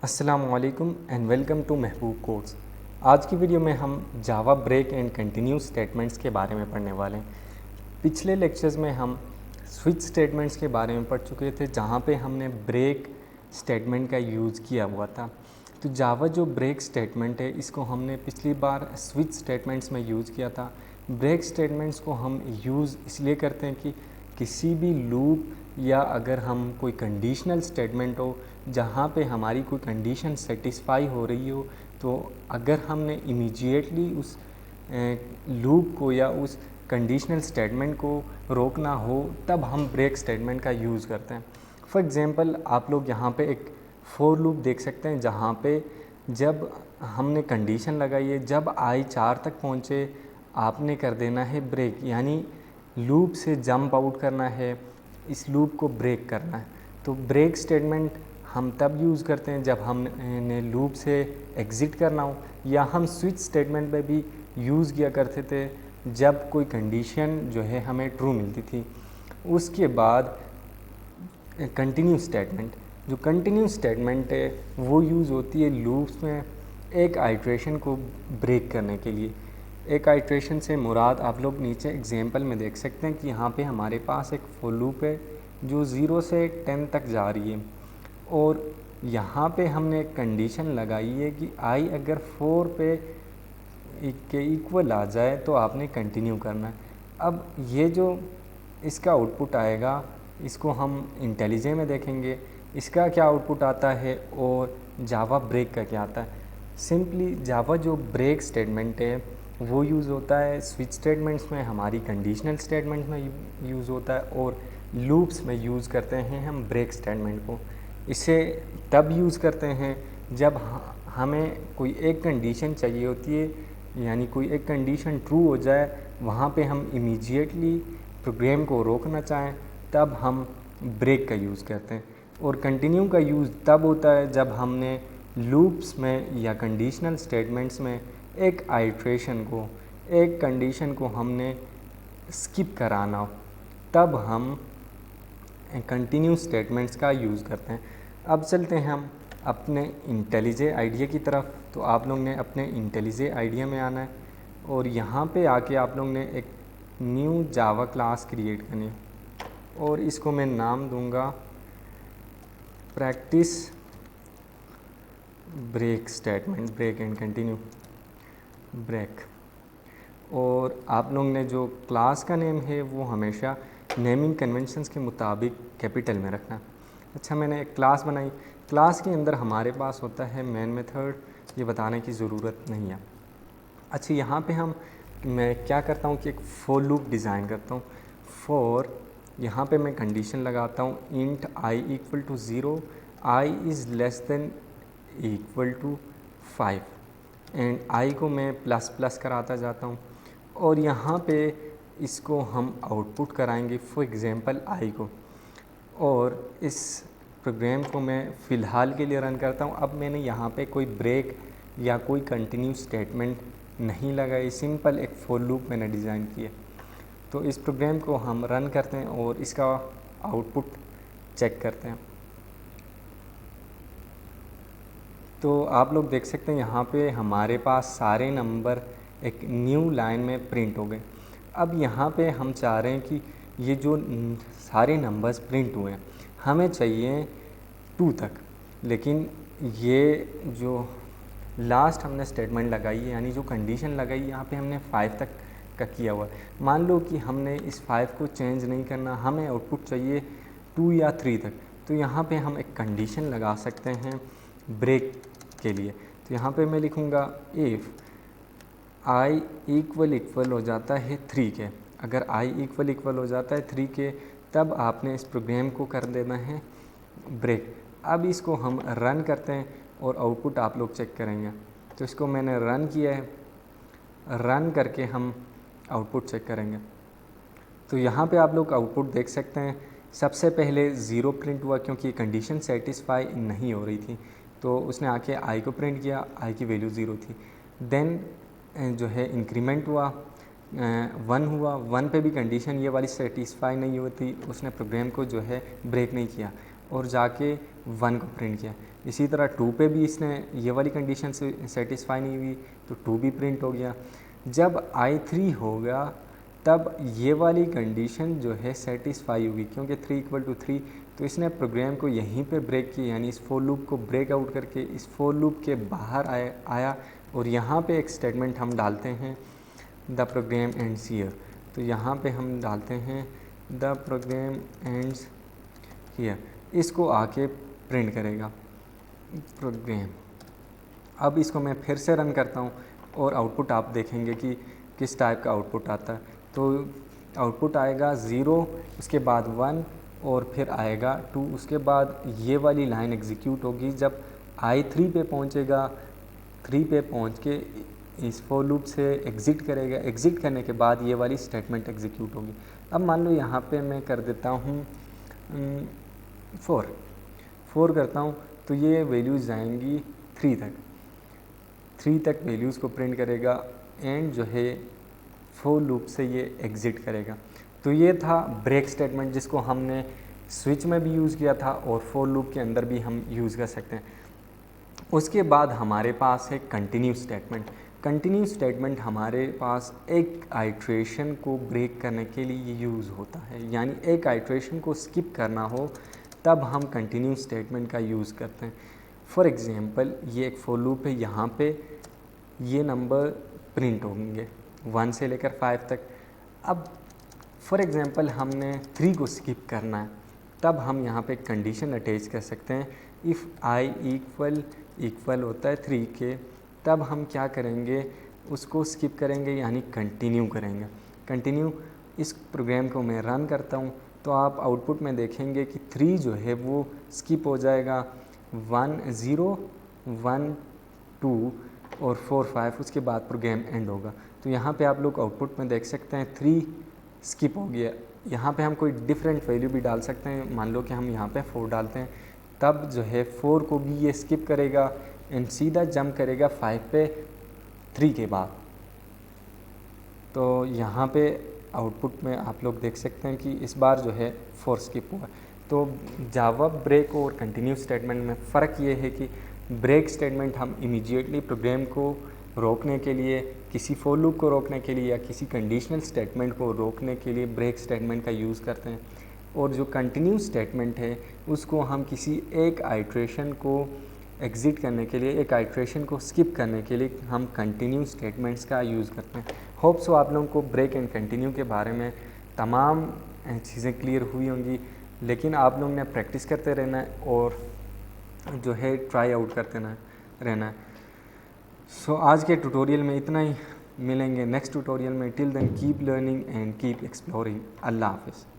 अस्सलामुअलैकुम and welcome to Mehboob codes. आज की वीडियो में हम जावा ब्रेक एंड कंटिन्यू स्टेटमेंट्स के बारे में पढ़ने वाले हैं। पिछले लेक्चर्स में हम स्विच स्टेटमेंट्स के बारे में पढ़ चुके थे, जहाँ पे हमने ब्रेक स्टेटमेंट का यूज़ किया हुआ था। तो जावा जो ब्रेक स्टेटमेंट है, इसको हमने पिछली बार स्विच स्टेटमेंट्स में यूज़ किया था। ब्रेक स्टेटमेंट्स को हम यूज़ इसलिए करते हैं कि किसी भी लूप या अगर हम कोई कंडीशनल स्टेटमेंट हो जहाँ पे हमारी कोई कंडीशन सेटिस्फाई हो रही हो, तो अगर हमने इमीडिएटली उस लूप को या उस कंडीशनल स्टेटमेंट को रोकना हो, तब हम ब्रेक स्टेटमेंट का यूज़ करते हैं। फॉर एग्ज़ाम्पल, आप लोग यहाँ पे एक फोर लूप देख सकते हैं, जहाँ पे जब हमने कंडीशन लगाई है, जब आई 4 तक पहुँचे आपने कर देना है ब्रेक, यानी लूप से जंप आउट करना है, इस लूप को ब्रेक करना है। तो ब्रेक स्टेटमेंट हम तब यूज़ करते हैं जब हमने लूप से एग्ज़िट करना हो, या हम स्विच स्टेटमेंट में भी यूज़ किया करते थे जब कोई कंडीशन जो है हमें ट्रू मिलती थी। उसके बाद कंटिन्यू स्टेटमेंट, जो कंटिन्यू स्टेटमेंट है वो यूज़ होती है लूप्स में एक आइट्रेशन को ब्रेक करने के लिए। एक आइट्रेशन से मुराद आप लोग नीचे एग्जांपल में देख सकते हैं कि यहाँ पे हमारे पास एक फॉर लूप है जो 0 से 10 तक जा रही है, और यहाँ पे हमने एक कंडीशन लगाई है कि आई अगर 4 पे के इक्वल आ जाए तो आपने कंटिन्यू करना है। अब ये जो इसका आउटपुट आएगा, इसको हम इंटेलिजे में देखेंगे इसका क्या आउटपुट आता है और जावा ब्रेक का क्या आता है। सिंपली जावा जो ब्रेक स्टेटमेंट है वो यूज़ होता है स्विच स्टेटमेंट्स में, हमारी कंडीशनल स्टेटमेंट में यूज़ होता है, और लूप्स में यूज़ करते हैं हम ब्रेक स्टेटमेंट को। इसे तब यूज़ करते हैं जब हमें कोई एक कंडीशन चाहिए होती है, यानी कोई एक कंडीशन ट्रू हो जाए, वहाँ पे हम इमीडिएटली प्रोग्राम को रोकना चाहें, तब हम ब्रेक का यूज़ करते हैं। और कंटिन्यू का यूज़ तब होता है जब हमने लूप्स में या कंडीशनल स्टेटमेंट्स में एक आइट्रेशन को, एक कंडीशन को हमने स्किप कराना हो, तब हम कंटिन्यू स्टेटमेंट्स का यूज़ करते हैं। अब चलते हैं हम अपने इंटेलिजे आइडिया की तरफ। तो आप लोग ने अपने इंटेलिजे आइडिया में आना है, और यहाँ पे आके आप लोग ने एक न्यू जावा क्लास क्रिएट करनी है, और इसको मैं नाम दूंगा practice break statement, break and continue break. और आप लोग ने जो क्लास का नेम है वो हमेशा नेमिंग कन्वेंशंस के मुताबिक कैपिटल में रखना। अच्छा, मैंने एक क्लास बनाई, क्लास के अंदर हमारे पास होता है मेन मेथड, ये बताने की ज़रूरत नहीं है। अच्छा, यहाँ पे मैं क्या करता हूँ कि एक फॉर लूप डिज़ाइन करता हूँ। फॉर, यहाँ पे मैं कंडीशन लगाता हूँ int i equal to 0, i is less than equal to 5, and i को मैं प्लस प्लस कराता जाता हूँ, और यहाँ पे इसको हम आउटपुट कराएंगे फॉर एग्ज़ाम्पल आई को। और इस प्रोग्राम को मैं फ़िलहाल के लिए रन करता हूँ। अब मैंने यहाँ पे कोई ब्रेक या कोई कंटिन्यू स्टेटमेंट नहीं लगाई, सिंपल एक फॉर लूप मैंने डिज़ाइन किया। तो इस प्रोग्राम को हम रन करते हैं और इसका आउटपुट चेक करते हैं। तो आप लोग देख सकते हैं यहाँ पे हमारे पास सारे नंबर एक न्यू लाइन में प्रिंट हो गए। अब यहाँ पे हम चाह रहे हैं कि ये जो सारे नंबर्स प्रिंट हुए हैं हमें चाहिए 2 तक, लेकिन ये जो लास्ट हमने स्टेटमेंट लगाई है, यानी जो कंडीशन लगाई है, यहाँ पे हमने 5 तक का किया हुआ है। मान लो कि हमने इस 5 को चेंज नहीं करना, हमें आउटपुट चाहिए 2 या 3 तक। तो यहाँ पे हम एक कंडीशन लगा सकते हैं ब्रेक के लिए। तो यहाँ पे मैं लिखूँगा इफ़ आई इक्वल हो जाता है 3 के, अगर आई इक्वल हो जाता है 3 के, तब आपने इस प्रोग्राम को कर देना है ब्रेक। अब इसको हम रन करते हैं और आउटपुट आप लोग चेक करेंगे। तो इसको मैंने रन किया है, रन करके हम आउटपुट चेक करेंगे। तो यहाँ पे आप लोग आउटपुट देख सकते हैं। सबसे पहले 0 प्रिंट हुआ क्योंकि कंडीशन सेटिस्फाई नहीं हो रही थी, तो उसने आके आई को प्रिंट किया, आई की वैल्यू 0 थी। देन जो है इंक्रीमेंट हुआ, 1 हुआ, 1 पे भी कंडीशन ये वाली सेटिस्फाई नहीं होती, उसने प्रोग्राम को जो है ब्रेक नहीं किया और जाके 1 को प्रिंट किया। इसी तरह 2 पे भी इसने ये वाली कंडीशन से सेटिस्फाई नहीं हुई तो 2 भी प्रिंट हो गया। जब I3 होगा तब ये वाली कंडीशन जो है सेटिस्फाई हुई, क्योंकि 3 = 3, तो इसने प्रोग्राम को यहीं पे ब्रेक किया, यानी इस फॉर लूप को ब्रेक आउट करके इस फॉर लूप के बाहर आया और यहाँ पे एक स्टेटमेंट हम डालते हैं द प्रोग्राम एंड्स हियर। तो यहाँ पे हम डालते हैं द प्रोग्राम एंड्स हियर, इसको आके प्रिंट करेगा प्रोग्राम। अब इसको मैं फिर से रन करता हूँ और आउटपुट आप देखेंगे कि किस टाइप का आउटपुट आता है। तो आउटपुट आएगा 0, उसके बाद 1 और फिर आएगा 2, उसके बाद ये वाली लाइन एग्जीक्यूट होगी। जब I3 पे पहुँचेगा, 3 पे पहुँच के इस फॉर लूप से एग्ज़िट करेगा, एग्ज़िट करने के बाद ये वाली स्टेटमेंट एग्जीक्यूट होगी। अब मान लो यहाँ पे मैं कर देता हूँ 4 करता हूँ, तो ये वैल्यूज़ जाएंगी 3 तक वैल्यूज़ को प्रिंट करेगा एंड जो है फॉर लूप से ये एग्ज़िट करेगा। तो ये था ब्रेक स्टेटमेंट, जिसको हमने स्विच में भी यूज़ किया था और फॉर लूप के अंदर भी हम यूज़ कर सकते हैं। उसके बाद हमारे पास है कंटिन्यू स्टेटमेंट। कंटिन्यू स्टेटमेंट हमारे पास एक आइट्रेशन को ब्रेक करने के लिए यूज़ होता है, यानी एक आइट्रेशन को स्किप करना हो तब हम कंटिन्यू स्टेटमेंट का यूज़ करते हैं। फॉर एग्ज़ाम्पल ये एक फॉर लूप है, यहाँ पे ये नंबर प्रिंट होंगे 1 से लेकर 5 तक। अब फॉर एग्ज़ाम्पल हमने 3 को स्किप करना है, तब हम यहाँ पे कंडीशन अटैच कर सकते हैं। इफ़ I इक्वल होता है 3 के, तब हम क्या करेंगे, उसको स्किप करेंगे यानी कंटिन्यू करेंगे। कंटिन्यू, इस प्रोग्राम को मैं रन करता हूँ तो आप आउटपुट में देखेंगे कि 3 जो है वो स्किप हो जाएगा, 1 0 1 2 और 4 5, उसके बाद प्रोग्राम एंड होगा। तो यहाँ पे आप लोग आउटपुट में देख सकते हैं 3 स्किप हो गया। यहाँ पे हम कोई डिफरेंट वैल्यू भी डाल सकते हैं, मान लो कि हम यहाँ पे 4 डालते हैं, तब जो है 4 को भी ये स्किप करेगा एंड सीधा जंप करेगा 5 पे 3 के बाद। तो यहाँ पे आउटपुट में आप लोग देख सकते हैं कि इस बार जो है 4 स्किप हुआ। तो जावा ब्रेक और कंटिन्यू स्टेटमेंट में फ़र्क ये है कि ब्रेक स्टेटमेंट हम इमीडिएटली प्रोग्राम को रोकने के लिए, किसी फॉर लूप को रोकने के लिए या किसी कंडीशनल स्टेटमेंट को रोकने के लिए ब्रेक स्टेटमेंट का यूज़ करते हैं। और जो कंटिन्यू स्टेटमेंट है उसको हम किसी एक आइट्रेशन को एग्ज़िट करने के लिए, एक आइट्रेशन को स्किप करने के लिए हम कंटिन्यू स्टेटमेंट्स का यूज़ करते हैं। होप सो आप लोगों को ब्रेक एंड कंटिन्यू के बारे में तमाम चीज़ें क्लियर हुई होंगी, लेकिन आप लोगों ने प्रैक्टिस करते रहना है और जो है ट्राई आउट करते रहना है। सो आज के ट्यूटोरियल में इतना ही, मिलेंगे नेक्स्ट ट्यूटोरियल में। Till then keep learning and keep exploring. अल्लाह हाफ़िज़।